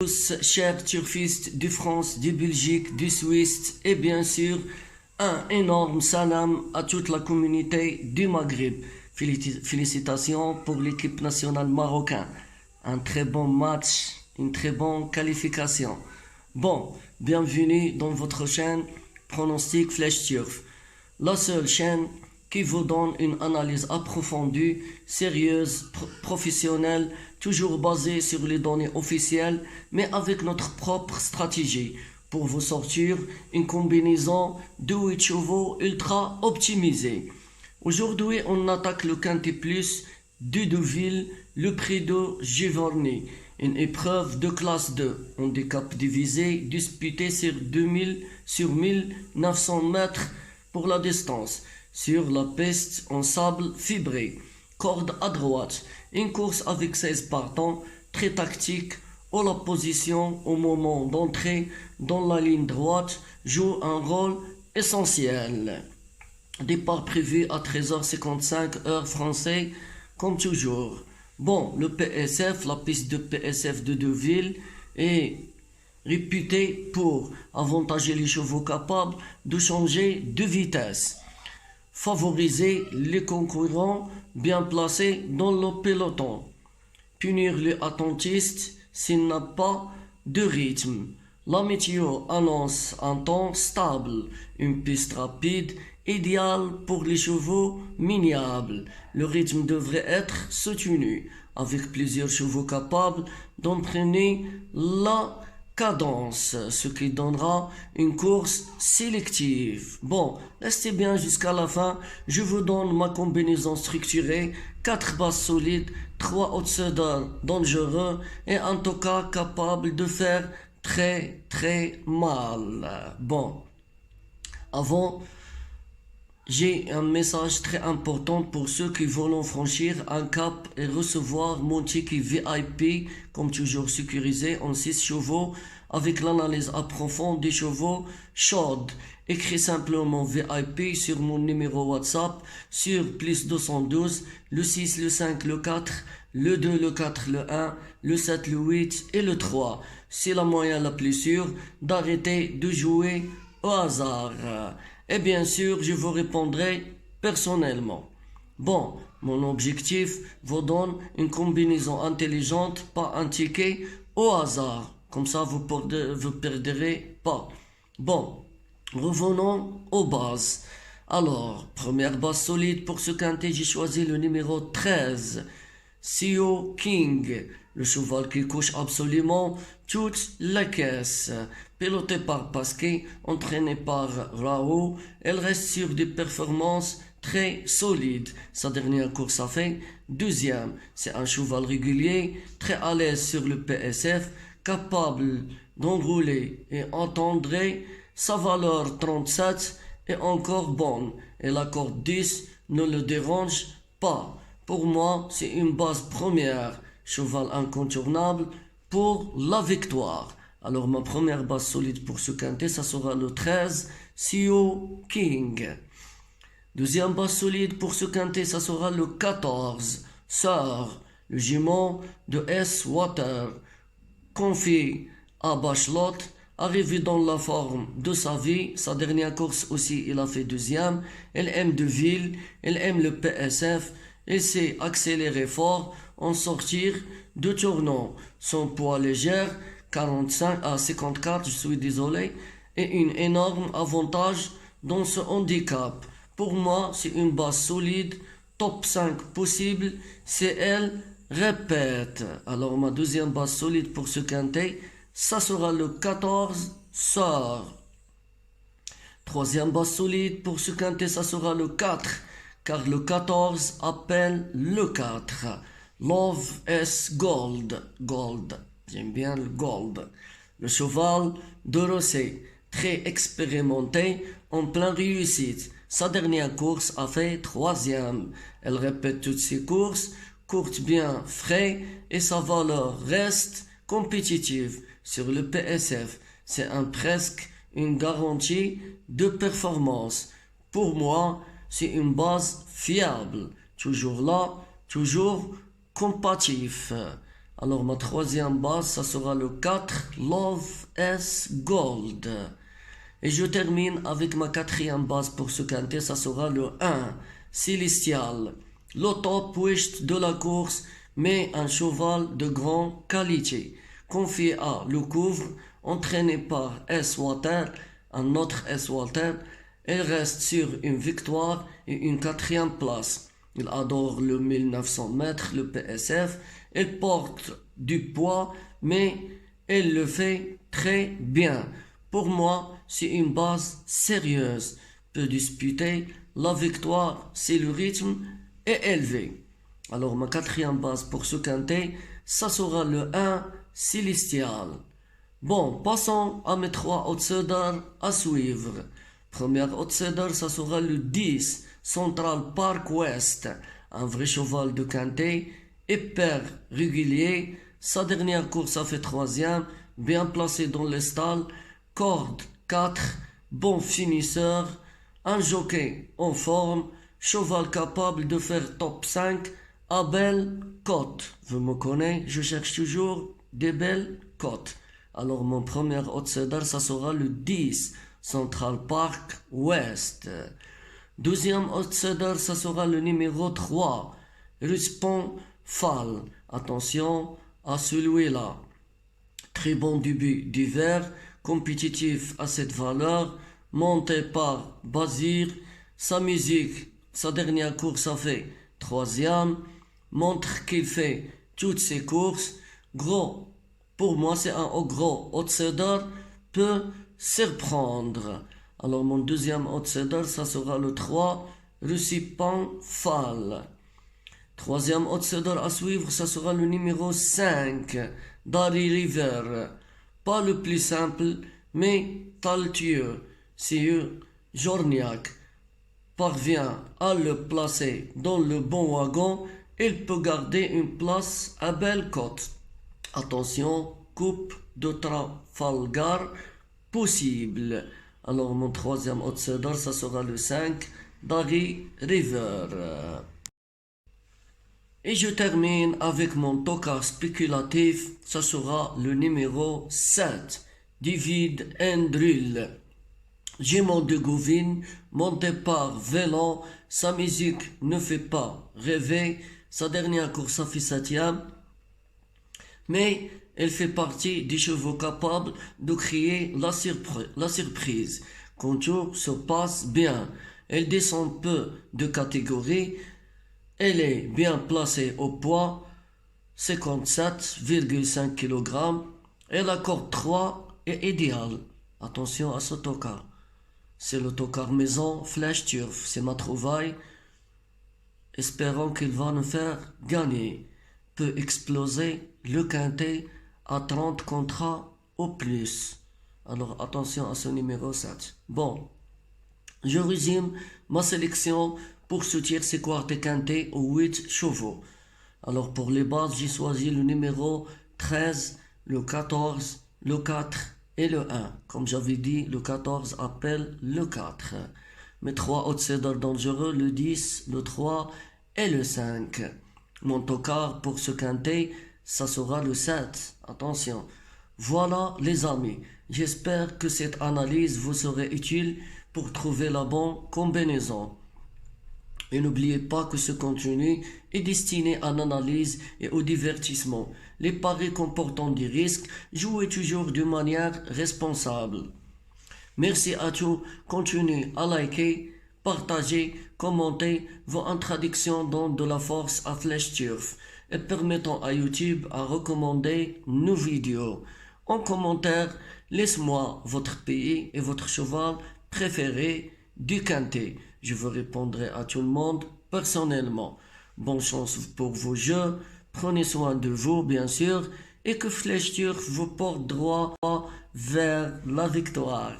tous, chers turfistes de France, de Belgique, de Suisse et bien sûr un énorme salam à toute la communauté du Maghreb. Félicitations pour l'équipe nationale marocaine. Un très bon match, une très bonne qualification. Bon, bienvenue dans votre chaîne Pronostic Flèche Turf, la seule chaîne qui vous donne une analyse approfondie, sérieuse, professionnelle, toujours basée sur les données officielles, mais avec notre propre stratégie pour vous sortir une combinaison de 8 chevaux ultra optimisée. Aujourd'hui, on attaque le Quintet Plus de Deauville, le prix de Giverny, une épreuve de classe 2, handicap divisé, disputée sur 1900 mètres pour la distance, sur la piste en sable fibré, corde à droite, une course avec 16 partants, très tactique, où la position au moment d'entrer dans la ligne droite joue un rôle essentiel. Départ prévu à 13h55 heure française, comme toujours. Bon, le PSF, la piste de PSF de Deauville, est réputée pour avantager les chevaux capables de changer de vitesse, favoriser les concurrents bien placés dans le peloton, punir les attentistes s'il n'a pas de rythme. La météo annonce un temps stable, une piste rapide, idéale pour les chevaux minables. Le rythme devrait être soutenu, avec plusieurs chevaux capables d'entraîner la cadence, ce qui donnera une course sélective. Bon, restez bien jusqu'à la fin, je vous donne ma combinaison structurée, 4 bases solides, 3 outsiders dangereux et en tout cas capable de faire très mal. Bon, avant, j'ai un message très important pour ceux qui veulent franchir un cap et recevoir mon ticket VIP, comme toujours sécurisé en 6 chevaux, avec l'analyse approfondie des chevaux chaudes. Écris simplement VIP sur mon numéro WhatsApp sur plus 212, le 6, le 5, le 4, le 2, le 4, le 1, le 7, le 8 et le 3. C'est la moyenne la plus sûre d'arrêter de jouer au hasard. Et bien sûr, je vous répondrai personnellement. Bon, mon objectif vous donne une combinaison intelligente, pas un ticket au hasard. Comme ça, vous perdrez pas. Bon, revenons aux bases. Alors, première base solide pour ce quintet, j'ai choisi le numéro 13. Seo King, le cheval qui couche absolument toute la caisse. Piloté par Pasquet, entraîné par Raoult, elle reste sur des performances très solides. Sa dernière course a fait deuxième. C'est un cheval régulier, très à l'aise sur le PSF, capable d'enrouler et entendrer. Sa valeur 37 est encore bonne et la corde 10 ne le dérange pas. Pour moi, c'est une base première, cheval incontournable pour la victoire. Alors ma première base solide pour ce quintet, ça sera le 13, Seo King. Deuxième base solide pour ce quintet, ça sera le 14, Sœur, le jument de S. Water, confié à Bachelot, arrivé dans la forme de sa vie. Sa dernière course aussi, il a fait deuxième. Elle aime Deauville, elle aime le PSF. Et sait accélérer fort en sortir de tournant. Son poids léger, 45 à 54, je suis désolé, et un énorme avantage dans ce handicap. Pour moi, c'est une base solide, top 5 possible, c'est elle, répète. Alors ma deuxième base solide pour ce quintet, ça sera le 14, Sœur. Troisième base solide pour ce quintet, ça sera le 4. Car le 14 appelle le 4. Love is Gold. Gold. J'aime bien le gold. Le cheval de Rosset, très expérimenté, en pleine réussite. Sa dernière course a fait troisième. Elle répète toutes ses courses, court bien frais et sa valeur reste compétitive. Sur le PSF, c'est presque une garantie de performance. Pour moi, c'est une base fiable, toujours là, toujours compatible. Alors ma troisième base, ça sera le 4, Love S Gold. Et je termine avec ma quatrième base pour ce quintet, ça sera le 1, Célestial. Le top wish de la course, mais un cheval de grande qualité. Confié à le couvre, entraîné par S. Water, un autre S. Water, il reste sur une victoire et une quatrième place. Il adore le 1900 mètres, le PSF. Il porte du poids, mais il le fait très bien. Pour moi, c'est une base sérieuse. Peut disputer la victoire si le rythme est élevé. Alors ma quatrième base pour ce quintet, ça sera le 1 Célestial. Bon, passons à mes trois outsiders à suivre. Premier outsider, ça sera le 10 Central Park West. Un vrai cheval de quintet, hyper régulier. Sa dernière course a fait troisième, bien placé dans les stalles. Corde 4, bon finisseur, un jockey en forme, cheval capable de faire top 5 à belle cote. Vous me connaissez, je cherche toujours des belles cotes. Alors mon premier outsider, ça sera le 10, Central Park West. Deuxième outsider, ça sera le numéro 3, Ruspon Fall. Attention à celui-là. Très bon début d'hiver, compétitif à cette valeur, monté par Bazir. Sa musique, sa dernière course a fait troisième, montre qu'il fait toutes ses courses. Gros, pour moi c'est un gros outsider, peut surprendre. Alors mon deuxième outsider, ça sera le 3, Russipan Fall. Troisième outsider à suivre, ça sera le numéro 5, Dari River. Pas le plus simple, mais talentueux. Si Jorniak parvient à le placer dans le bon wagon, il peut garder une place à belle cote. Attention, coupe de Trafalgar possible. Alors mon troisième outsider, ça sera le 5, Dari River. Et je termine avec mon tocard spéculatif, ça sera le numéro 7, David Endrill. Gémeaux de Gouvin, monté par Vélan, sa musique ne fait pas rêver, sa dernière course a fait septième, mais elle fait partie des chevaux capables de créer la surprise. Quand tout se passe bien, elle descend peu de catégorie. Elle est bien placée au poids 57,5 kg et la corde 3 est idéale. Attention à ce tocard. C'est le tocard maison Flash Turf. C'est ma trouvaille. Espérons qu'il va nous faire gagner. Peut exploser le quintet à 30 contrats au plus. Alors attention à ce numéro 7. Bon, je résume ma sélection pour soutenir ces quarts quintés aux 8 chevaux. Alors pour les bases, j'ai choisi le numéro 13, le 14, le 4 et le 1. Comme j'avais dit, le 14 appelle le 4. Mes trois outsiders dangereux, le 10, le 3 et le 5. Mon tocard pour ce quintet, ça sera le 7. Attention. Voilà les amis, j'espère que cette analyse vous sera utile pour trouver la bonne combinaison. Et n'oubliez pas que ce contenu est destiné à l'analyse et au divertissement. Les paris comportant des risques, jouez toujours de manière responsable. Merci à tous, continuez à liker, partager, commenter. Vos introductions donnent de la force à Flash Turf et permettant à YouTube à recommander nos vidéos. En commentaire, laissez-moi votre pays et votre cheval préféré du quintet. Je vous répondrai à tout le monde personnellement. Bonne chance pour vos jeux. Prenez soin de vous, bien sûr, et que Flash Turf vous porte droit vers la victoire.